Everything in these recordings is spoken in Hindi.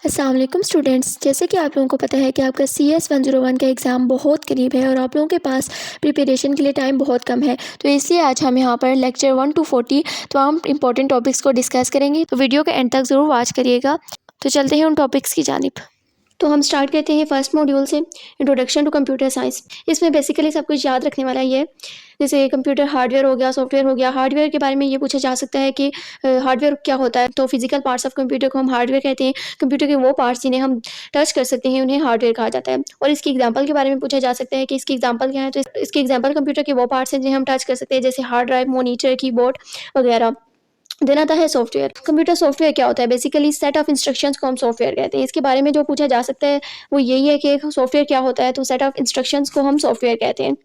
अस्सलाम वालेकुम स्टूडेंट्स। जैसे कि आप लोगों को पता है कि आपका CS 101 का एग्ज़ाम बहुत करीब है और आप लोगों के पास प्रिपरेशन के लिए टाइम बहुत कम है, तो इसलिए आज हम यहाँ पर लेक्चर 1 to 40 तमाम इंपॉर्टेंट टॉपिक्स को डिस्कस करेंगे। तो वीडियो के एंड तक ज़रूर वॉच करिएगा। तो चलते हैं उन टॉपिक्स की जानिब। तो हम स्टार्ट करते हैं फर्स्ट मॉड्यूल से, इंट्रोडक्शन टू कंप्यूटर साइंस। इसमें बेसिकली सब कुछ याद रखने वाला ये है, जैसे कंप्यूटर हार्डवेयर हो गया, सॉफ्टवेयर हो गया। हार्डवेयर के बारे में ये पूछा जा सकता है कि हार्डवेयर क्या होता है, तो फिजिकल पार्ट्स ऑफ कंप्यूटर को हम हार्डवेयर कहते हैं। कंप्यूटर के वो पार्ट्स जिन्हें हम टच कर सकते हैं उन्हें हार्डवेयर कहा जाता है। और इसकी एग्जाम्पल के बारे में पूछा जा सकता है कि इसकी एग्जाम्पल क्या है, तो इसकी एग्जाम्पल कंप्यूटर के वो पार्ट्स हैं जिन्हें हम टच कर सकते हैं, जैसे हार्ड ड्राइव, मॉनिटर, कीबोर्ड वगैरह। देन आता है सॉफ्टवेयर। कंप्यूटर सॉफ्टवेयर क्या होता है? बेसिकली सेट ऑफ इंस्ट्रक्शंस को हम सॉफ्टवेयर कहते हैं। इसके बारे में जो पूछा जा सकता है वो यही है कि सॉफ्टवेयर क्या होता है, तो सेट ऑफ इंस्ट्रक्शंस को हम सॉफ्टवेयर कहते हैं।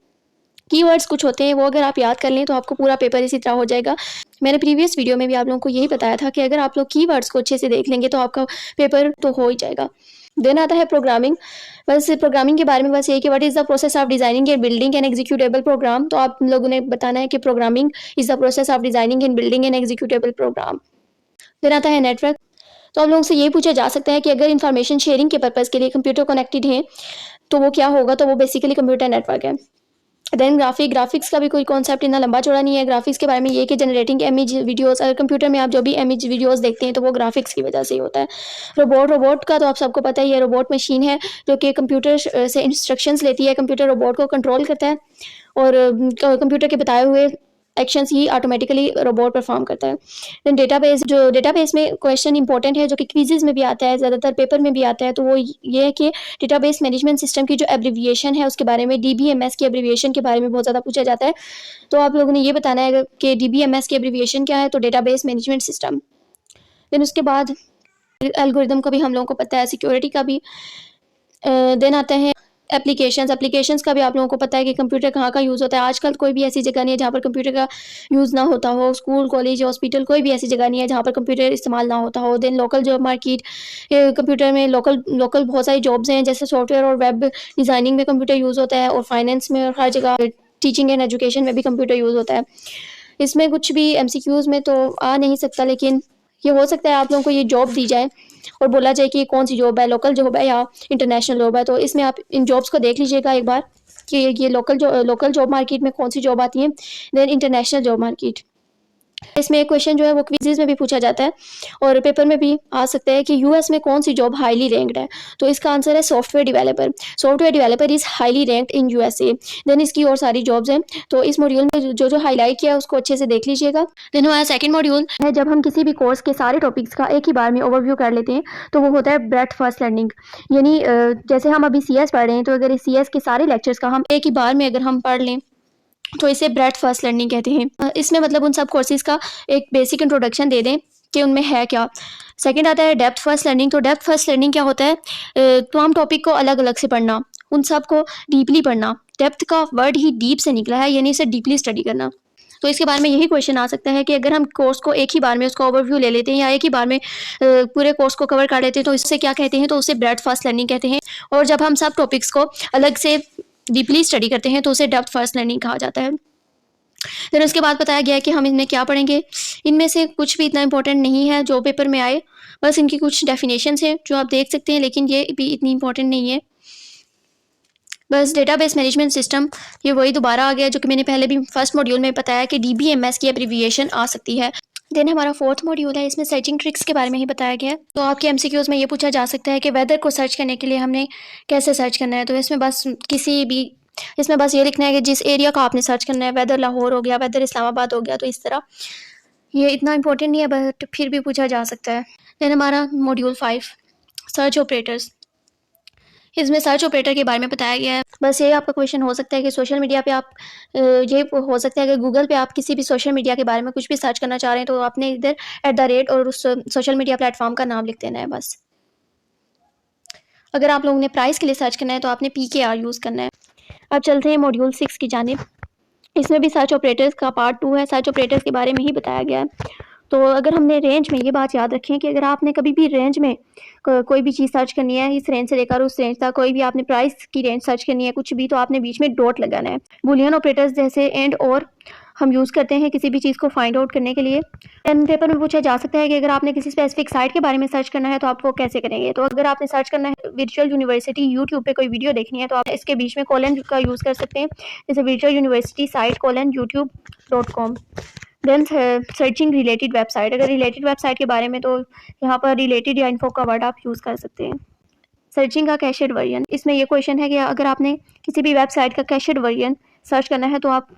कीवर्ड्स कुछ होते हैं, वो अगर आप याद कर लें तो आपको पूरा पेपर इसी तरह हो जाएगा। मैंने प्रीवियस वीडियो में भी आप लोगों को यही बताया था कि अगर आप लोग कीवर्ड्स को अच्छे से देख लेंगे तो आपका पेपर तो हो ही जाएगा। देन आता है प्रोग्रामिंग। बस प्रोग्रामिंग के बारे में बस ये कि what is the process of designing and building an executable program. तो आप लोगों ने बताना है कि programming is the process of designing and building an executable program. फिर आता है नेटवर्क। तो आप लोगों से ये पूछा जा सकता है कि अगर इंफॉर्मेशन शेयरिंग के पर्पज़ के लिए कंप्यूटर कनेक्टेड है तो वो क्या होगा, तो वो बेसिकली कंप्यूटर नेटवर्क है। देन ग्राफिक्स का भी कोई कॉन्सेप्ट इतना लंबा चौड़ा नहीं है। ग्राफिक्स के बारे में ये कि जनरेटिंग इमेज वीडियोस, अगर कंप्यूटर में आप जो भी इमेज वीडियोस देखते हैं तो वो ग्राफिक्स की वजह से ही होता है। रोबोट का तो आप सबको पता ही है, रोबोट मशीन है जो कि कंप्यूटर से इंस्ट्रक्शंस लेती है, कंप्यूटर रोबोट को कंट्रोल करता है और कंप्यूटर के बताए हुए एक्शंस ही ऑटोमेटिकली रोबोट परफॉर्म करता है। देन डेटाबेस में क्वेश्चन इंपॉर्टेंट है जो कि क्विज़ेज़ में भी आता है, ज़्यादातर पेपर में भी आता है, तो वो ये है कि डेटाबेस मैनेजमेंट सिस्टम की जो एब्रिविएशन है उसके बारे में, DBMS की एब्रिविएशन के बारे में बहुत ज़्यादा पूछा जाता है। तो आप लोगों ने ये बताना है कि DBMS की एब्रिविएशन क्या है, तो डेटाबेस मैनेजमेंट सिस्टम। देन उसके बाद एल्गोरिदम का भी हम लोगों को पता है, सिक्योरिटी का भी। देन आता है एप्लीकेशंस का भी आप लोगों को पता है कि कंप्यूटर कहाँ का यूज़ होता है। आजकल कोई भी ऐसी जगह नहीं है जहाँ पर कंप्यूटर का यूज़ ना होता हो। स्कूल, कॉलेज, हॉस्पिटल, कोई भी ऐसी जगह नहीं है जहाँ पर कंप्यूटर इस्तेमाल ना होता हो। Then local job market. Computer में लोकल लोकल बहुत सारी जॉब्स हैं, जैसे सॉफ्टवेयर और वेब डिज़ाइनिंग में कंप्यूटर यूज़ होता है, और फाइनेंस में और हर जगह टीचिंग एंड एजुकेशन में भी कंप्यूटर यूज़ होता है। इसमें कुछ भी MCQs में तो आ नहीं सकता, लेकिन ये हो सकता है आप लोगों को ये जॉब दी जाए और बोला जाए कि कौन सी जॉब है, लोकल जॉब है या इंटरनेशनल जॉब है। तो इसमें आप इन जॉब्स को देख लीजिएगा एक बार कि ये लोकल जॉब मार्केट में कौन सी जॉब आती है। देन इंटरनेशनल जॉब मार्केट, इसमें एक क्वेश्चन जो है वो क्विज़ेज़ में भी पूछा जाता है और पेपर में भी आ सकता है कि US में कौन सी जॉब हाईली रैंक्ड है, तो इसका आंसर है software developer. Software developer is highly ranked in USA। Then इसकी और सारी जॉब्स हैं, तो इस मॉड्यूल में जो जो हाईलाइट किया है उसको अच्छे से देख लीजिएगा। देन हमारा सेकंड मॉड्यूल है, जब हम किसी भी कोर्स के सारे टॉपिक्स का एक ही बार में ओवरव्यू कर लेते हैं तो वो होता है ब्रेथ फर्स्ट लर्निंग। यानी जैसे हम अभी CS पढ़ रहे हैं, तो अगर इस CS के सारे लेक्चर्स का हम एक ही बार में अगर हम पढ़ लें तो इसे ब्रेथ फर्स्ट लर्निंग कहते हैं। इसमें मतलब उन सब कोर्सेज़ का एक बेसिक इंट्रोडक्शन दे दें कि उनमें है क्या। सेकंड आता है डेप्थ फर्स्ट लर्निंग। तो डेप्थ फर्स्ट लर्निंग क्या होता है? तमाम टॉपिक को अलग अलग से पढ़ना, उन सब को डीपली पढ़ना। डेप्थ का वर्ड ही डीप से निकला है, यानी इसे डीपली स्टडी करना। तो इसके बारे में यही क्वेश्चन आ सकता है कि अगर हम कोर्स को एक ही बार में उसका ओवरव्यू ले लेते हैं या एक ही बार में पूरे कोर्स को कवर कर लेते हैं तो इससे क्या कहते हैं, तो उसे ब्रेथ फर्स्ट लर्निंग कहते हैं। और जब हम सब टॉपिक्स को अलग से डीपली स्टडी करते हैं तो उसे डेप्थ फर्स्ट लर्निंग कहा जाता है। फिर उसके बाद बताया गया है कि हम इनमें क्या पढ़ेंगे। इनमें से कुछ भी इतना इंपॉर्टेंट नहीं है जो पेपर में आए, बस इनकी कुछ डेफिनेशंस हैं जो आप देख सकते हैं, लेकिन ये भी इतनी इंपॉर्टेंट नहीं है। बस डेटाबेस मैनेजमेंट सिस्टम, ये वही दोबारा आ गया जो कि मैंने पहले भी फर्स्ट मॉड्यूल में बताया कि DBMS की एब्रिविएशन आ सकती है। देन हमारा फोर्थ मॉड्यूल है, इसमें सर्चिंग ट्रिक्स के बारे में ही बताया गया है। तो आपके MCQs में ये पूछा जा सकता है कि वेदर को सर्च करने के लिए हमने कैसे सर्च करना है। तो इसमें बस ये लिखना है कि जिस एरिया का आपने सर्च करना है, वेदर लाहौर हो गया, वेदर इस्लामाबाद हो गया, तो इस तरह। ये इतना इंपॉर्टेंट नहीं है बट फिर भी पूछा जा सकता है। देन हमारा मॉड्यूल 5 सर्च ऑपरेटर्स, इसमें सर्च ऑपरेटर के बारे में बताया गया है। बस ये आपका क्वेश्चन हो सकता है कि सोशल मीडिया पे आप ये हो सकता है कि गूगल पे आप किसी भी सोशल मीडिया के बारे में कुछ भी सर्च करना चाह रहे हैं तो आपने इधर @ और उस सोशल मीडिया प्लेटफॉर्म का नाम लिख देना है बस। अगर आप लोगों ने प्राइस के लिए सर्च करना है तो आपने PKR यूज़ करना है। अब चलते हैं मॉड्यूल 6 की जानिब। इसमें भी सर्च ऑपरेटर्स का पार्ट 2 है। सर्च ऑपरेटर्स के बारे में ही बताया गया है। तो अगर हमने रेंज में ये बात याद रखें कि अगर आपने कभी भी रेंज में कोई भी चीज़ सर्च करनी है, इस रेंज से लेकर उस रेंज तक, कोई भी आपने प्राइस की रेंज सर्च करनी है कुछ भी, तो आपने बीच में डॉट लगाना है। बूलियन ऑपरेटर्स जैसे एंड और हम यूज़ करते हैं किसी भी चीज़ को फाइंड आउट करने के लिए। एंड पेपर में पूछा जा सकता है कि अगर आपने किसी स्पेसिफिक साइट के बारे में सर्च करना है तो आप वो कैसे करेंगे। तो अगर आपने सर्च करना है वर्चुअल यूनिवर्सिटी यूट्यूब पे कोई वीडियो देखनी है तो आप इसके बीच में कोलन का यूज़ कर सकते हैं, जैसे virtual university site colon youtube.com। Then searching related website, अगर रिलेटेड वेबसाइट के बारे में तो यहाँ पर रिलेटेड या इन्फो का वर्ड आप यूज़ कर सकते हैं। सर्चिंग का कैशेड वर्जन, इसमें ये क्वेश्चन है कि अगर आपने किसी भी वेबसाइट का कैशेड वर्जन सर्च करना है तो आप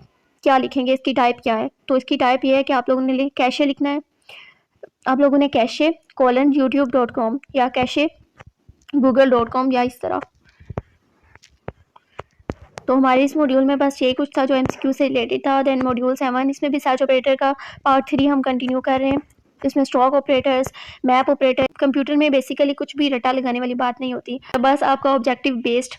क्या लिखेंगे, इसकी टाइप क्या है। तो इसकी टाइप ये है कि आप लोगों ने कैशे लिखना है, आप लोगों ने कैशे कोलन youtube.com या कैशे google.com या इस तरह। तो हमारे इस मॉड्यूल में बस यही कुछ था जो एमसीक्यू से रिलेटेड था। देन मॉड्यूल 7, इसमें भी सर्च ऑपरेटर का पार्ट 3 हम कंटिन्यू कर रहे हैं। इसमें stock operators, map operator, computer में बेसिकली कुछ भी रटा लगाने वाली बात नहीं होती, बस आपका ऑब्जेक्टिव बेस्ड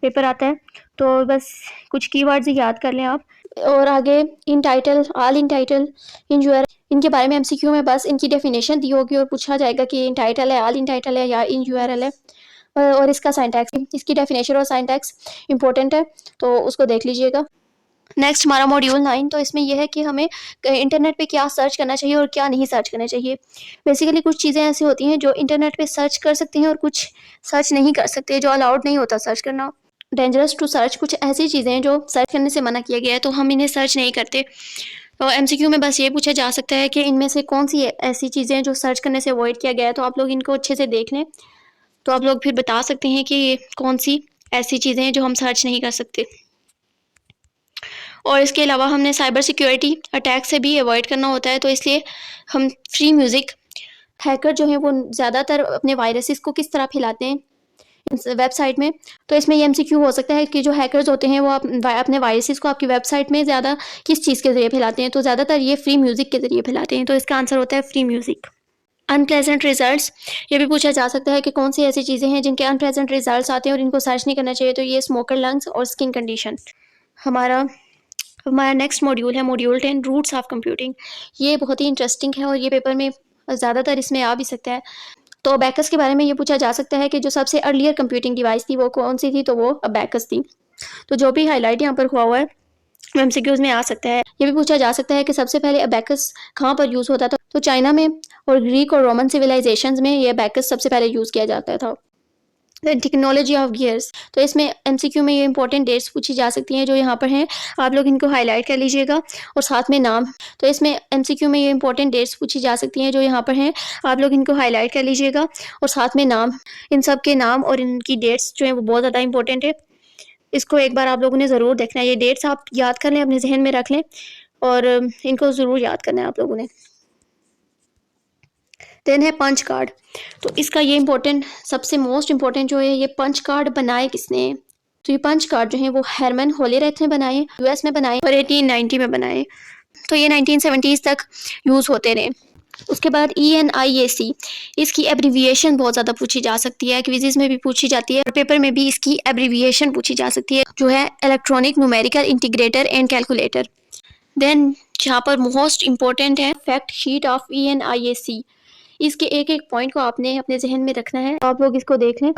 पेपर आता है। तो बस कुछ कीवर्ड्स याद कर लें आप। और आगे इन title, all in title, in URL, इनके बारे में एमसीक्यू में बस इनकी डेफिनेशन दी होगी और पूछा जाएगा कि इन टाइटल है, ऑल इन टाइटल है या इन यूआरएल है। और इसका सिंटैक्स, इसकी डेफिनेशन और सिंटैक्स इंपॉर्टेंट है, तो उसको देख लीजिएगा। नेक्स्ट हमारा मॉड्यूल 9, तो इसमें यह है कि हमें इंटरनेट पे क्या सर्च करना चाहिए और क्या नहीं सर्च करना चाहिए। बेसिकली कुछ चीज़ें ऐसी होती हैं जो इंटरनेट पे सर्च कर सकते हैं और कुछ सर्च नहीं कर सकते, जो अलाउड नहीं होता सर्च करना। डेंजरस टू सर्च, कुछ ऐसी चीज़ें हैं जो सर्च करने से मना किया गया है तो हम इन्हें सर्च नहीं करते। तो एमसीक्यू में बस ये पूछा जा सकता है कि इनमें से कौन सी ऐसी चीज़ें हैं जो सर्च करने से अवॉइड किया गया है। तो आप लोग इनको अच्छे से देख लें तो आप लोग फिर बता सकते हैं कि ये कौन सी ऐसी चीज़ें हैं जो हम सर्च नहीं कर सकते। और इसके अलावा हमने साइबर सिक्योरिटी अटैक से भी अवॉइड करना होता है, तो इसलिए हम फ्री म्यूज़िक, हैकर जो हैं वो ज़्यादातर अपने वायरसेस को किस तरह फैलाते हैं इस वेबसाइट में। तो इसमें ये एमसीक्यू हो सकता है कि जो हैकर्स होते हैं वो अपने वायरसेस को आपकी वेबसाइट में ज़्यादा किस चीज़ के ज़रिए फैलाते हैं। तो ज़्यादातर ये फ्री म्यूज़िक के ज़रिए फैलाते हैं, तो इसका आंसर होता है फ्री म्यूज़िक। अनप्लेजेंट रिजल्ट्स, ये भी पूछा जा सकता है कि कौन सी ऐसी चीज़ें हैं जिनके अनप्लेजेंट रिजल्ट्स आते हैं और इनको सर्च नहीं करना चाहिए। तो ये स्मोकर लंग्स और स्किन कंडीशन। हमारा नेक्स्ट मॉड्यूल है मॉड्यूल 10, रूट्स ऑफ कंप्यूटिंग। ये बहुत ही इंटरेस्टिंग है और ये पेपर में ज़्यादातर इसमें आ भी सकता है। तो अबैकस के बारे में ये पूछा जा सकता है कि जो सबसे अर्लियर कंप्यूटिंग डिवाइस थी वो कौन सी थी, तो वो अबैकस थी। तो जो भी हाईलाइट यहाँ पर हुआ है एमसीक्यूज में आ सकता है। ये भी पूछा जा सकता है कि सबसे पहले अबैकस कहाँ पर यूज़ होता था, तो चाइना में और ग्रीक और रोमन सिविलाइजेशंस में ये अबैकस सबसे पहले यूज़ किया जाता था। टेक्नोलॉजी ऑफ गियर्स, तो इसमें एमसीक्यू में ये इंपॉर्टेंट डेट्स पूछी जा सकती हैं जो यहाँ पर हैं, आप लोग इनको हाईलाइट कर लीजिएगा और साथ में नाम। तो इसमें एमसीक्यू में ये इंपॉर्टेंट डेट्स पूछी जा सकती हैं जो यहाँ पर हैं, आप लोग इनको हाईलाइट कर लीजिएगा और साथ में नाम। इन सब के नाम और इनकी डेट्स जो हैं वो बहुत ज़्यादा इंपॉर्टेंट है, इसको एक बार आप लोगों ने ज़रूर देखना है। ये डेट्स आप याद कर लें, अपने जहन में रख लें और इनको ज़रूर याद करना है आप लोगों ने। देन है पंच कार्ड, तो इसका ये इम्पोर्टेंट, सबसे मोस्ट इम्पोर्टेंट जो है, ये पंच कार्ड बनाए किसने हैं। तो ये पंच कार्ड जो है वो हेरमन होलीरेथ ने बनाए, यूएस में बनाए और 1890 में बनाए। तो ये 1970s तक यूज़ होते रहे। उसके बाद ENIAC, इसकी एब्रीविएशन बहुत ज़्यादा पूछी जा सकती है, क्विज़ेस में भी पूछी जाती है और पेपर में भी इसकी एब्रीविएशन पूछी जा सकती है, जो है electronic numerical integrator and calculator. Then जहाँ पर मोस्ट इम्पोर्टेंट है फैक्ट शीट ऑफ ENIAC, इसके एक एक पॉइंट को आपने अपने जहन में रखना है। आप लोग इसको देख लें,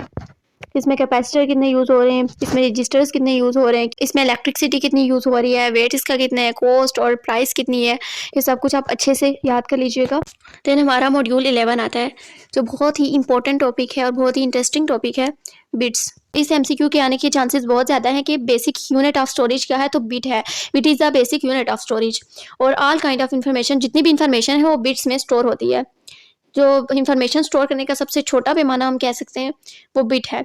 इसमें कैपेसिटर कितने यूज़ हो रहे हैं, इसमें रजिस्टर्स कितने यूज़ हो रहे हैं, इसमें इलेक्ट्रिसिटी कितनी यूज़ हो रही है, वेट इसका कितना है, कॉस्ट और प्राइस कितनी है, ये सब कुछ आप अच्छे से याद कर लीजिएगा। देन हमारा मॉड्यूल 11 आता है जो बहुत ही इंपॉर्टेंट टॉपिक है और बहुत ही इंटरेस्टिंग टॉपिक है, बिट्स। इस एमसीक्यू के आने के चांसेस बहुत ज़्यादा हैं कि बेसिक यूनिट ऑफ स्टोरेज क्या है, तो बिट है। Bit is the basic unit of storage और ऑल काइंड ऑफ इंफॉर्मेशन, जितनी भी इंफॉर्मेशन है वो बिट्स में स्टोर होती है। जो इंफॉर्मेशन स्टोर करने का सबसे छोटा पैमाना हम कह सकते हैं वो बिट है।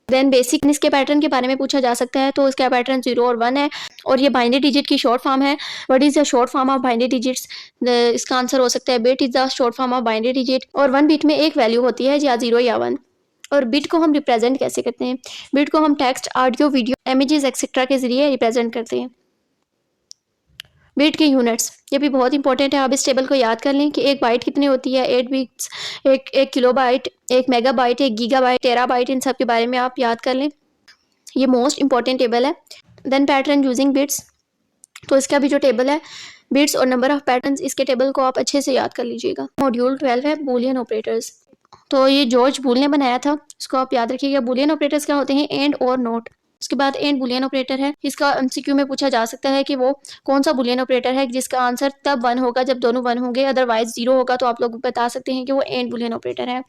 देन बेसिक इसके पैटर्न के बारे में पूछा जा सकता है, तो इसका पैटर्न 0 और 1 है और ये बाइनरी डिजिट की शॉर्ट फॉर्म है। What is the short form of binary digits, इसका आंसर हो सकता है bit is the short form of binary digit. और 1 बिट में एक वैल्यू होती है, या 0 या 1। और बिट को हम रिप्रेजेंट कैसे करते हैं, बिट को हम text, audio, video, images etcetera के जरिए रिप्रेजेंट करते हैं। बिट की यूनिट्स, ये भी बहुत इंपॉर्टेंट है, आप इस टेबल को याद कर लें कि एक बाइट कितनी होती है, 8 बिट्स, एक kilo byte, 1 mega byte, 1 giga byte, tera byte, इन सब के बारे में आप याद कर लें, ये मोस्ट इंपॉर्टेंट टेबल है। देन पैटर्न यूजिंग बिट्स, तो इसका भी जो टेबल है बिट्स और नंबर ऑफ पैटर्न्स, इसके टेबल को आप अच्छे से याद कर लीजिएगा। मॉड्यूल 12 है बूलियन ऑपरेटर्स, तो ये जॉर्ज बूल ने बनाया था, इसको आप याद रखिएगा। बूलियन ऑपरेटर्स क्या होते हैं, एंड और नॉट। उसके बाद एंड बुलियन ऑपरेटर है, इसका एमसीक्यू में पूछा जा सकता है कि वो कौन सा बुलियन ऑपरेटर है जिसका आंसर तब 1 होगा जब दोनों 1 होंगे, अदरवाइज 0 होगा तो आप लोग बता सकते हैं कि वो एंड बुलियन ऑपरेटर है।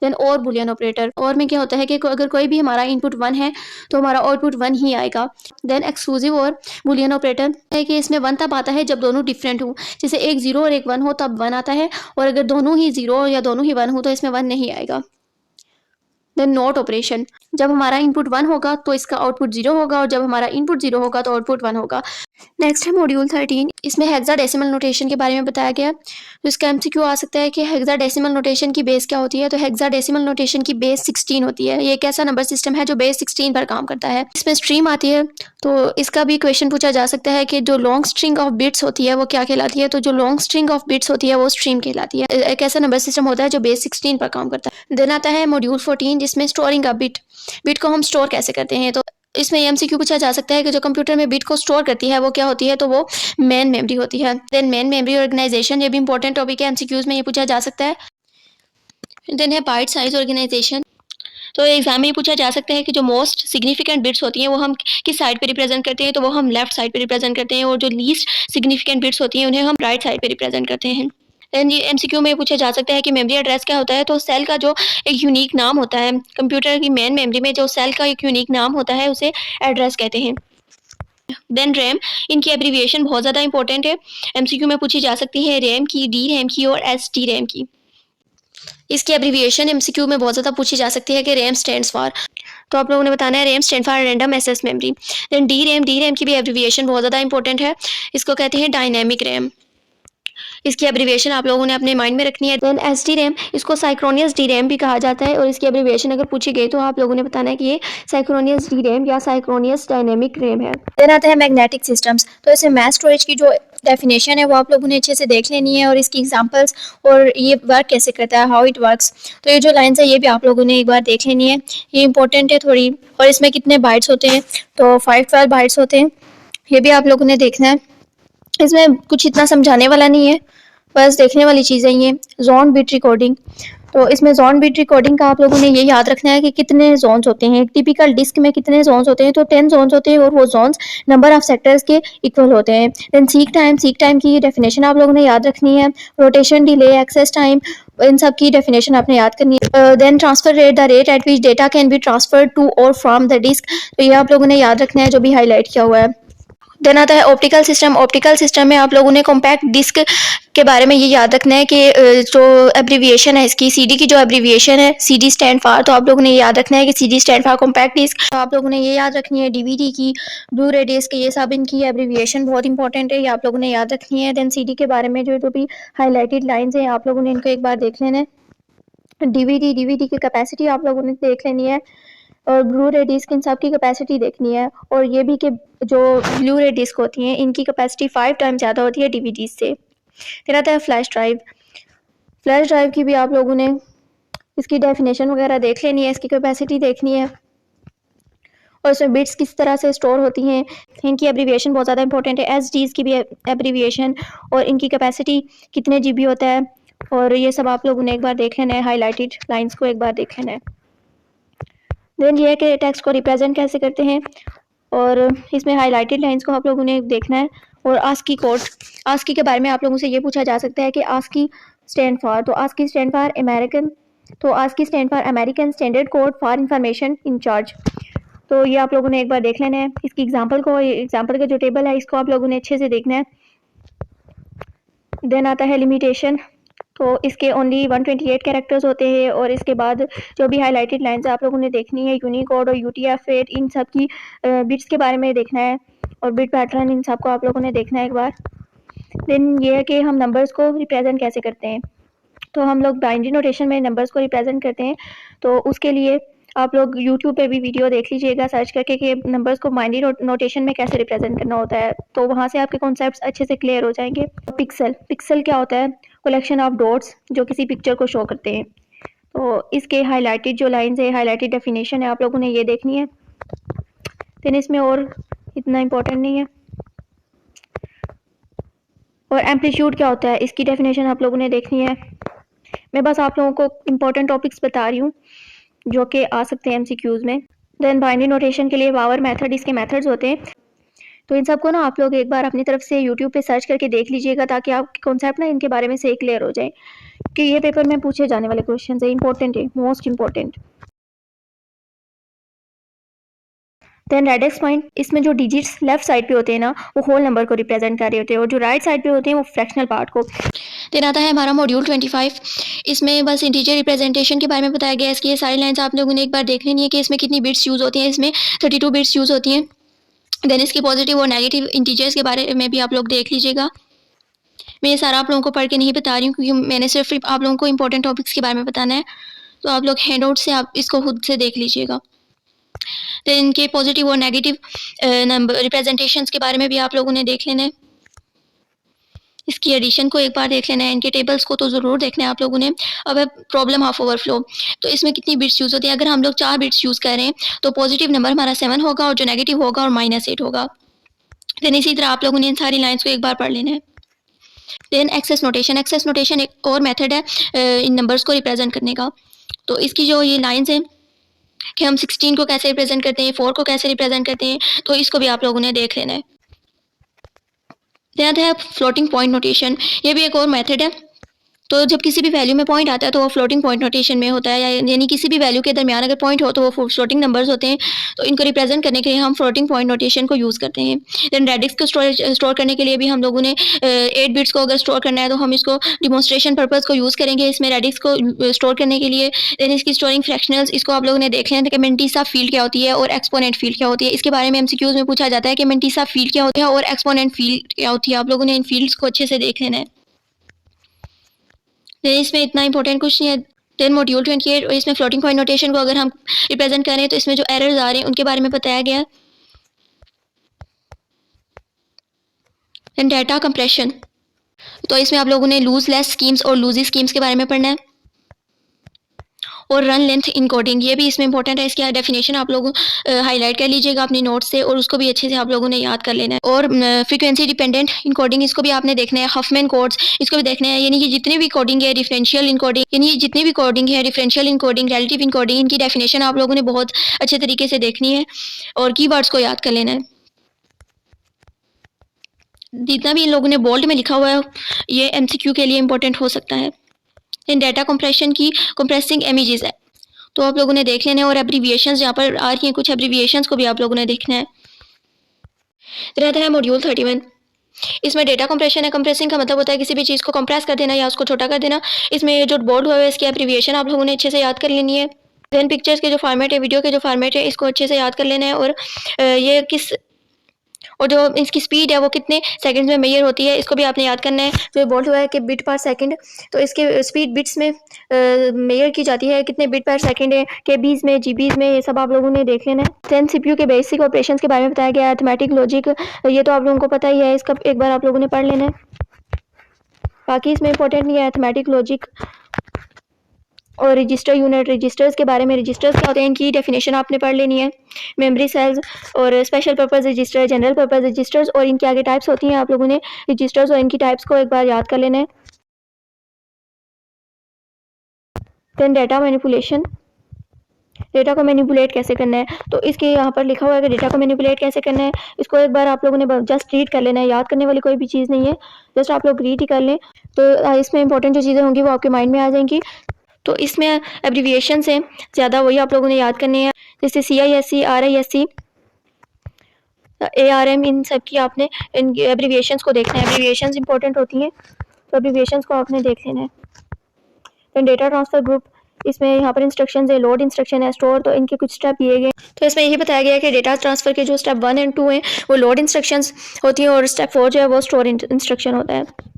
देन और बुलियन ऑपरेटर, और में क्या होता है कि अगर कोई भी हमारा इनपुट 1 है तो हमारा आउटपुट 1 ही आएगा। देन एक्सक्लूसिव और बुलियन ऑपरेटर है कि इसमें 1 तब आता है जब दोनों डिफरेंट हो, जैसे एक 0 और एक 1 हो तब 1 आता है, और अगर दोनों ही 0 या दोनों ही 1 हो तो इसमें 1 नहीं आएगा। देन नॉट ऑपरेशन, जब हमारा इनपुट 1 होगा तो इसका आउटपुट 0 होगा, और जब हमारा इनपुट 0 होगा तो आउटपुट 1 होगा। नेक्स्ट है मॉड्यूल 13, इसमें हेक्साडेसिमल नोटेशन के बारे में बताया गया। तो इसका एमसीक्यू आ सकता है कि हेक्साडेसिमल नोटेशन की बेस क्या होती है। तो हेक्साडेसिमल नोटेशन की बेस 16 होती है। ये एक ऐसा नंबर सिस्टम है जो बेस 16 पर काम करता है। इसमें स्ट्रीम आती है, तो इसका भी क्वेश्चन पूछा जा सकता है कि जो लॉन्ग स्ट्रिंग ऑफ बिट्स होती है वो क्या कहलाती है। तो जो लॉन्ग स्ट्रिंग ऑफ बिट्स होती है वो स्ट्रीम कहलाती है। एक ऐसा नंबर सिस्टम होता है जो बेस 16 पर काम करता है। देन आता है मॉड्यूल 14, जिसमें स्टोरिंग अ बिट को हम स्टोर कैसे करते हैं। तो इसमें एमसीक्यू पूछा जा सकता है कि जो कंप्यूटर में बिट को स्टोर करती है वो क्या होती है। तो वो मेन मेमोरी होती है। देन मेन मेमोरी ऑर्गेनाइजेशन, ये भी इंपॉर्टेंट टॉपिक है, एमसीक्यूज में ये पूछा जा सकता है। देन है बाइट साइज ऑर्गेनाइजेशन, तो एग्जाम में ये पूछा जा सकता है कि जो मोस्ट सिग्निफिकेंट बिट्स होती हैं वो हम किस साइड पे रिप्रेजेंट करते हैं। तो वो हम लेफ्ट साइड पे रिप्रेजेंट करते हैं, और जो लीस्ट सिग्निफिकेंट बिट्स होती हैं उन्हें हम राइट साइड पे रिप्रेजेंट करते हैं। देन ये एमसीक्यू में पूछा जा सकता है कि मेमोरी एड्रेस क्या होता है। तो सेल का जो एक यूनिक नाम होता है, कंप्यूटर की मेन मेमोरी में जो सेल का एक यूनिक नाम होता है उसे एड्रेस कहते हैं। देन रैम, इनकी एब्रीविएशन बहुत ज़्यादा इंपॉर्टेंट है, एमसीक्यू में पूछी जा सकती है रैम की, डी रैम की और एस टी रैम की। इसकी एब्रीविएशन एमसीक्यू में बहुत ज़्यादा पूछी जा सकती है कि रैम स्टैंड्स फॉर। तो आप लोगों ने बताना है RAM stand for random access memory. Then D RAM की भी एब्रीविएशन बहुत ज़्यादा इंपॉर्टेंट है, इसको कहते हैं डायनेमिक रैम। इसकी एब्रीविएशन आप लोगों ने अपने माइंड में रखनी है। देन एस डी रैम, इसको साइक्रोनियस डी रैम भी कहा जाता है, और इसकी एब्रीविएशन अगर पूछी गई तो आप लोगों ने बताना है कि ये साइक्रोनियस डी रैम या साइक्रोनियस डायनेमिक रैम है। देन आता है मैग्नेटिक सिस्टम्स, तो इसमें मैस स्टोरेज की जो डेफिनेशन है वो आप लोगों ने अच्छे से देख लेनी है, और इसकी एग्जांपल्स और ये वर्क कैसे करता है, हाउ इट वर्क्स। तो ये जो लाइंस है ये भी आप लोगों ने एक बार देख लेनी है, ये इंपॉर्टेंट है थोड़ी। और इसमें कितने बाइट्स होते हैं, तो 512 बाइट्स होते हैं, ये भी आप लोगों ने देखना है। इसमें कुछ इतना समझाने वाला नहीं है, बस देखने वाली चीज़ है ये। जोन बिट रिकॉर्डिंग, तो इसमें जोन बिट रिकॉर्डिंग का आप लोगों ने ये याद रखना है कि कितने जोन्स होते हैं। एक टिपिकल डिस्क में कितने जोन्स होते हैं, तो 10 जोन्स होते हैं, और वो जोन्स नंबर ऑफ सेक्टर्स के इक्वल होते हैं। देन सीक टाइम की डेफिनेशन आप लोगों ने याद रखनी है। रोटेशन, डिले, एक्सेस टाइम, इन सब की डेफिनेशन आपने याद करनी है। Then transfer rate, the rate at which data can be transfer to और फ्रॉम द डिस्क, तो ये आप लोगों ने याद रखना है जो भी हाईलाइट किया हुआ है। देन आता है ऑप्टिकल सिस्टम। ऑप्टिकल सिस्टम में आप लोगों ने कॉम्पैक्ट डिस्क के बारे में ये याद रखना है कि जो एब्रीविएशन है इसकी, सीडी की जो एब्रीविएशन है, सीडी स्टैंड फॉर, तो आप लोगों ने ये याद रखना है कि CD stand for compact disc. तो आप लोगों ने ये याद रखनी है डीवीडी की, ब्लू रे डिस्क, ये सब इनकी एब्रीविएशन बहुत इंपॉर्टेंट है, ये आप लोगों ने याद रखनी है। देन सीडी के बारे में जो भी हाईलाइटेड लाइन्स हैं आप लोगों ने इनको एक बार देख लेना है। डीवीडी की कैपेसिटी आप लोगों ने देख लेनी है, और ब्लू रे डिस्क, इन सब की कैपेसिटी देखनी है। और ये भी कि जो ब्लू रे डिस्क होती हैं इनकी कैपेसिटी 5 टाइम ज़्यादा होती है डीवीडी से। फिर आता है फ्लैश ड्राइव। फ्लैश ड्राइव की भी आप लोगों ने इसकी डेफिनेशन वगैरह देख लेनी है, इसकी कैपेसिटी देखनी है, और इसमें बिट्स किस तरह से स्टोर होती हैं, इनकी एब्रीविएशन बहुत ज़्यादा इंपॉर्टेंट है। एसडीज़ की भी एब्रीविएशन, और इनकी कैपेसिटी कितने जीबी होता है, और ये सब आप लोगों ने एक बार देख लेना है, हाईलाइटेड लाइन्स को एक बार देख लेना है। देन ये है कि टेक्स्ट को रिप्रेजेंट कैसे करते हैं, और इसमें हाईलाइटेड लाइंस को आप लोगों ने देखना है। और आस्की कोड, आस्की के बारे में आप लोगों से ये पूछा जा सकता है कि आस्की स्टैंड फॉर, तो आस्की स्टैंड फॉर अमेरिकन, तो ASCII stand for American standard code for information interchange. तो ये आप लोगों ने एक बार देख लेना है। इसकी एग्जांपल का जो टेबल है इसको आप लोगों ने अच्छे से देखना है। देन आता है लिमिटेशन, तो इसके ओनली 128 कैरेक्टर्स होते हैं, और इसके बाद जो भी हाईलाइटेड लाइंस आप लोगों ने देखनी है, यूनिकोड और UTF-8, इन सब की बिट्स के बारे में देखना है, और बिट पैटर्न, इन सब को आप लोगों ने देखना है एक बार। देन ये है कि हम नंबर्स को रिप्रेजेंट कैसे करते हैं, तो हम लोग बाइनरी नोटेशन में नंबर्स को रिप्रेजेंट करते हैं। तो उसके लिए आप लोग यूट्यूब पे भी वीडियो देख लीजिएगा सर्च करके कि नंबर्स को बाइनरी नोटेशन में कैसे रिप्रेजेंट करना होता है, तो वहाँ से आपके कॉन्सेप्ट्स अच्छे से क्लियर हो जाएंगे। पिक्सल क्या होता है, कलेक्शन ऑफ डॉट्स जो किसी पिक्चर को शो करते हैं। तो इसके हाईलाइटेड जो लाइंस है, हाईलाइटेड डेफिनेशन है, आप लोगों ने ये देखनी है। देन इसमें और इतना इम्पोर्टेंट नहीं है। और एम्पलीट्यूड क्या होता है, इसकी डेफिनेशन आप लोगों ने देखनी है। मैं बस आप लोगों को इम्पोर्टेंट टॉपिक्स बता रही हूँ जो कि आ सकते हैं MCQs में। देन बाइनरी नोटेशन के लिए पावर मेथड, इसके मेथड्स होते हैं। तो इन सबको ना आप लोग एक बार अपनी तरफ से यूट्यूब पे सर्च करके देख लीजिएगा, ताकि आपके कॉन्सेप्ट ना इनके बारे में से क्लियर हो जाए कि ये पेपर में पूछे जाने वाले क्वेश्चन है, इंपॉर्टेंट है, most important. Then radix point, इसमें जो डिजिट्स लेफ्ट साइड पे होते हैं ना, वो होल नंबर को रिप्रेजेंट कर रहे होते हैं, और जो राइट साइड पे होते हैं वो फ्रैक्शनल पार्ट को। देन आता है हमारा मॉड्यूल 25। इसमें बस इंटीजर रिप्रेजेंटेशन के बारे में बताया गया है। इसकी ये सारी लाइन्स आप लोगों ने एक बार देख लेनी है कि इसमें कितनी बिट्स यूज़ होती हैं। इसमें 32 बिट्स यूज़ होती हैं। देन इसके पॉजिटिव और नेगेटिव इंटीजर्स के बारे में भी आप लोग देख लीजिएगा। मैं ये सारा आप लोगों को पढ़ के नहीं बता रही हूँ, क्योंकि मैंने सिर्फ आप लोगों को इंपॉर्टेंट टॉपिक्स के बारे में बताना है। तो आप लोग हैंड आउट से आप इसको खुद से देख लीजिएगा। तो इनके पॉजिटिव और नेगेटिव नंबर रिप्रेजेंटेशंस के बारे में भी आप लोगों ने देख लेना है। इसकी एडिशन को एक बार देख लेना है। इनके टेबल्स को तो ज़रूर देखना है आप लोगों ने। अब है प्रॉब्लम ऑफ ओवरफ्लो। तो इसमें कितनी बिट्स यूज़ होती है। अगर हम लोग 4 बिट्स यूज़ कर रहे हैं तो पॉजिटिव नंबर हमारा 7 होगा, और जो नेगेटिव होगा और -8 होगा। देन इसी तरह आप लोगों ने इन सारी लाइन्स को एक बार पढ़ लेना है। Then excess notation. Excess notation एक और मेथड है इन नंबर्स को रिप्रेजेंट करने का। तो इसकी जो ये लाइन्स हैं कि हम 16 को कैसे रिप्रेजेंट करते हैं, 4 को कैसे रिप्रेजेंट करते हैं, तो इसको भी आप लोगों ने देख लेना है। देन है फ्लोटिंग पॉइंट नोटेशन। ये भी एक और मेथड है। तो जब किसी भी वैल्यू में पॉइंट आता है तो वो फ्लोटिंग पॉइंट नोटेशन में होता है, यानी किसी भी वैल्यू के दरमियान अगर पॉइंट हो तो वो फ्लोटिंग नंबर्स होते हैं। तो इनको रिप्रेजेंट करने के लिए हम फ्लोटिंग पॉइंट नोटेशन को यूज़ करते हैं। देन रेडिक्स को स्टोर करने के लिए भी हम लोगों ने 8 बिट्स को अगर स्टोर करना है तो हम इसको डिमॉन्स्ट्रेशन पर्पज़ को यूज़ करेंगे इसमें रेडिक्स को स्टोर करने के लिए। देन इसकी स्टोरिंग फ्रैक्शनल्स, इसको आप लोगों ने देख लें कि मेंटीसा फील्ड क्या होती है और एक्सपोनेंट फील्ड क्या होती है। इसके बारे में एमसीक्यूज़ में पूछा जाता है कि मेंटीसा फील्ड क्या होती है और एक्सपोनेंट फील्ड क्या होती है। आप लोगों ने इन फील्ड्स को अच्छे से देख लेना है। इसमें इतना इंपॉर्टेंट कुछ नहीं है। देन मॉड्यूल 28, और इसमें फ्लोटिंग पॉइंट नोटेशन को अगर हम रिप्रेजेंट करें तो इसमें जो एरर्स आ रहे हैं उनके बारे में बताया गया है। Then data compression. तो इसमें आप लोगों ने लूज लेस स्कीम्स और लूजी स्कीम्स के बारे में पढ़ना है। और रन लेंथ इनकोडिंग, ये भी इसमें इंपॉर्टेंट है। इसकी डेफिनेशन आप लोग हाईलाइट कर लीजिएगा अपनी नोट से, और उसको भी अच्छे से आप लोगों ने याद कर लेना है। और फ्रीक्वेंसी डिपेंडेंट इनकोडिंग, इसको भी आपने देखना है। हफमैन कोड्स, इसको भी देखना है। यानी कि जितने भी कोडिंग है, डिफरेंशियल इनकोडिंग, यानी जितनी भी कोडिंग है, डिफरेंशियल इनकोडिंग, रिलेटिव इनकोडिंग, इनकी डेफिनेशन आप लोगों ने बहुत अच्छे तरीके से देखनी है और कीवर्ड्स को याद कर लेना है। जितना भी इन लोगों ने बोल्ड में लिखा हुआ है ये एमसीक्यू के लिए इंपॉर्टेंट हो सकता है। इन डाटा कंप्रेशन की कंप्रेसिंग इमेजेस है, तो आप लोगों ने देख लेना है। और एब्रीविएशंस यहाँ पर आ रही हैं, कुछ एब्रीविएशंस को भी आप लोगों ने देखना है। रहता है मॉड्यूल 31। इसमें डेटा कंप्रेशन है। कंप्रेसिंग का मतलब होता है किसी भी चीज़ को कंप्रेस कर देना या उसको छोटा कर देना। इसमें जो बोर्ड हुआ है इसकी एब्रीविएशन आप लोगों ने अच्छे से याद कर लेनी है। देन पिक्चर्स के जो फॉर्मेट है, वीडियो के जो फॉर्मेट है, इसको अच्छे से याद कर लेना है। और ये किस, और जो इसकी स्पीड है वो कितने सेकंड्स में मेजर होती है, इसको भी आपने याद करना है। जो बोल्ड हुआ है कि बिट पर सेकंड, तो इसके स्पीड बिट्स में मेजर की जाती है, कितने बिट पर सेकंड है, केबीज में, जीबीज में, ये सब आप लोगों ने देख लेना है। देन सीपीयू के बेसिक ऑपरेशंस के बारे में बताया गया है। अरिथमेटिक लॉजिक, ये तो आप लोगों को पता ही है, इसका एक बार आप लोगों ने पढ़ लेना है, बाकी इसमें इंपॉर्टेंट नहीं है। अरिथमेटिक लॉजिक और रजिस्टर यूनिट, रजिस्टर्स के बारे में, रजिस्टर्स क्या होते हैं इनकी डेफिनेशन आपने पढ़ लेनी है। मेमोरी सेल्स और special purpose register, general purpose registers, और इनके आगे टाइप्स होती हैं। आप लोगों ने रजिस्टर्स और इनकी टाइप्स को एक बार याद कर लेना है। देन डाटा मैनिपुलेशन, डेटा को मैनिपुलेट कैसे करना है, तो इसके यहाँ पर लिखा हुआ है कि डेटा को मैनिपुलेट कैसे करना है। इसको एक बार आप लोगों ने जस्ट रीड कर लेना है, याद करने वाली कोई भी चीज़ नहीं है, जस्ट आप लोग रीड ही कर लें। तो इसमें इंपॉर्टेंट जो चीज़ें होंगी वो आपके माइंड में आ जाएंगी। तो इसमें एब्रीविएशन से ज़्यादा वही आप लोगों ने याद करने हैं, जैसे CISC, RISC, ARM, इन सब की आपने इन एब्रीविएशंस को देखना है। एब्रीविएशंस इंपॉर्टेंट होती हैं, तो एब्रीविएशंस को आपने देख लेना है। देन डेटा ट्रांसफ़र ग्रुप, इसमें यहाँ पर इंस्ट्रक्शंस है, लोड इंस्ट्रक्शन है, स्टोर, तो इनके कुछ स्टेप दिए गए। तो इसमें यही बताया गया है कि डेटा ट्रांसफ़र के जो स्टेप 1 और 2 हैं वो लोड इंस्ट्रक्शंस होती हैं, और स्टेप 4 जो है वो स्टोर इंस्ट्रक्शन होता है।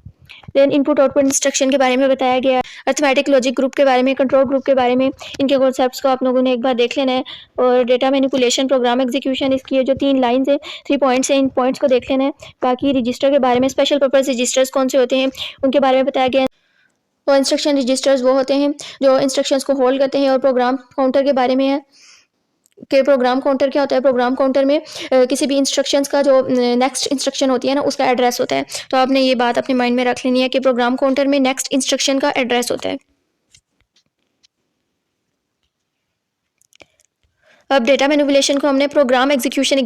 देन इनपुट आउटपुट इंस्ट्रक्शन के बारे में बताया गया है। अरिथमेटिक लॉजिक ग्रुप के बारे में, कंट्रोल ग्रुप के बारे में, इनके कॉन्सेप्ट्स को आप लोगों ने एक बार देख लेना है। और डेटा मैनिपुलेशन, प्रोग्राम एग्जीक्यूशन, इसकी जो 3 लाइन्स है, 3 पॉइंट्स हैं, इन पॉइंट्स को देख लेना है। बाकी रजिस्टर के बारे में, स्पेशल पर्पस रजिस्टर्स कौन से होते हैं उनके बारे में बताया गया है। और इंस्ट्रक्शन रजिस्टर्स वो होते हैं जो इंस्ट्रक्शंस को होल्ड करते हैं। और प्रोग्राम काउंटर के बारे में है कि प्रोग्राम काउंटर क्या होता है। प्रोग्राम काउंटर में किसी भी इंस्ट्रक्शंस का जो नेक्स्ट इंस्ट्रक्शन होती है ना, उसका एड्रेस होता है। तो आपने ये बात अपने माइंड में रख लेनी है कि प्रोग्राम काउंटर में नेक्स्ट इंस्ट्रक्शन का एड्रेस होता है। अब डेटा मैनिपुलेशन को हमने प्रोग्राम एग्जीक्यूशन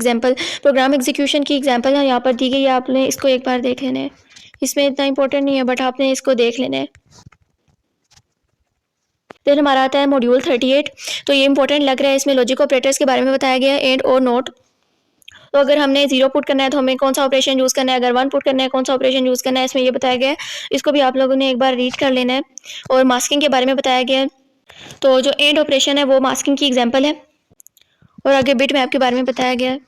की एग्जांपल यहाँ पर दी गई है, आपने इसको एक बार देख लेना है। इसमें इतना इंपॉर्टेंट नहीं है बट आपने इसको देख लेना है। फिर हमारा आता है मॉड्यूल 38। तो ये इंपॉर्टेंट लग रहा है, इसमें लॉजिक ऑपरेटर्स के बारे में बताया गया है, एंड और नोट। तो अगर हमने 0 पुट करना है तो हमें कौन सा ऑपरेशन यूज़ करना है, अगर 1 पुट करना है कौन सा ऑपरेशन यूज़ करना है, इसमें ये बताया गया है। इसको भी आप लोगों ने एक बार रीड कर लेना है। और मास्किंग के बारे में बताया गया है। तो जो एंड ऑपरेशन है वो मास्किंग की एग्जाम्पल है। और आगे बिट मैप के बारे में बताया गया है।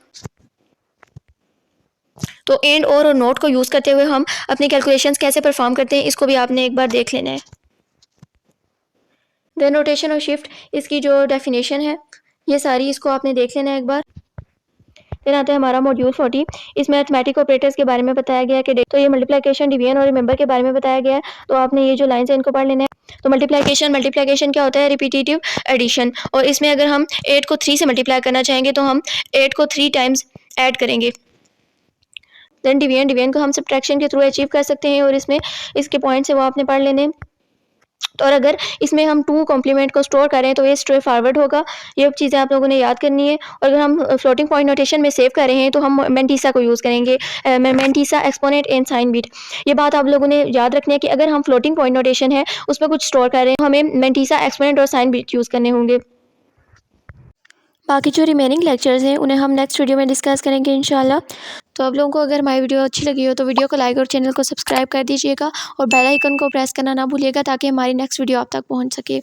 तो एंड और नोट को यूज़ करते हुए हम अपनी कैलकुलेशंस कैसे परफॉर्म करते हैं, इसको भी आपने एक बार देख लेना है। देन रोटेशन और शिफ्ट, इसकी जो डेफिनेशन है ये सारी इसको आपने देख लेना है एक बार। फिर आता है हमारा मॉड्यूल 40। इसमें मैथमेटिक ऑपरेटर्स के बारे में बताया गया है कि तो ये मल्टीप्लिकेशन, डिवीजन और रिमेंबर के बारे में बताया गया है। तो आपने ये जो लाइन्स है इनको पढ़ लेना है। तो मल्टीप्लिकेशन क्या होता है, रिपीटेटिव एडिशन। और इसमें अगर हम 8 को 3 से मल्टीप्लाई करना चाहेंगे तो हम 8 को 3 टाइम्स ऐड करेंगे। देन डिवीजन को हम सब्ट्रैक्शन के थ्रू अचीव कर सकते हैं, और इसमें इसके पॉइंट्स है वो आपने पढ़ लेने। तो और अगर इसमें हम 2 कॉम्प्लीमेंट को स्टोर करें तो ये स्ट्रेट फॉरवर्ड होगा। ये चीज़ें आप लोगों ने याद करनी है। और अगर हम फ्लोटिंग पॉइंट नोटेशन में सेव कर रहे हैं तो हम मेंटीसा को यूज़ करेंगे, mantissa exponent and sign bit. ये बात आप लोगों ने याद रखनी है कि अगर हम फ्लोटिंग पॉइंट नोटेशन है उस पर कुछ स्टोर कर रहे हैं तो हमें मेंटीसा एक्सपोनेंट और साइन बिट यूज़ करने होंगे। बाकी जो रिमेनिंग लेक्चर्स हैं उन्हें हम नेक्स्ट वीडियो में डिस्कस करेंगे इंशाल्लाह। तो आप लोगों को अगर हमारी वीडियो अच्छी लगी हो तो वीडियो को लाइक और चैनल को सब्सक्राइब कर दीजिएगा, और बेल आइकन को प्रेस करना ना भूलिएगा ताकि हमारी नेक्स्ट वीडियो आप तक पहुंच सके।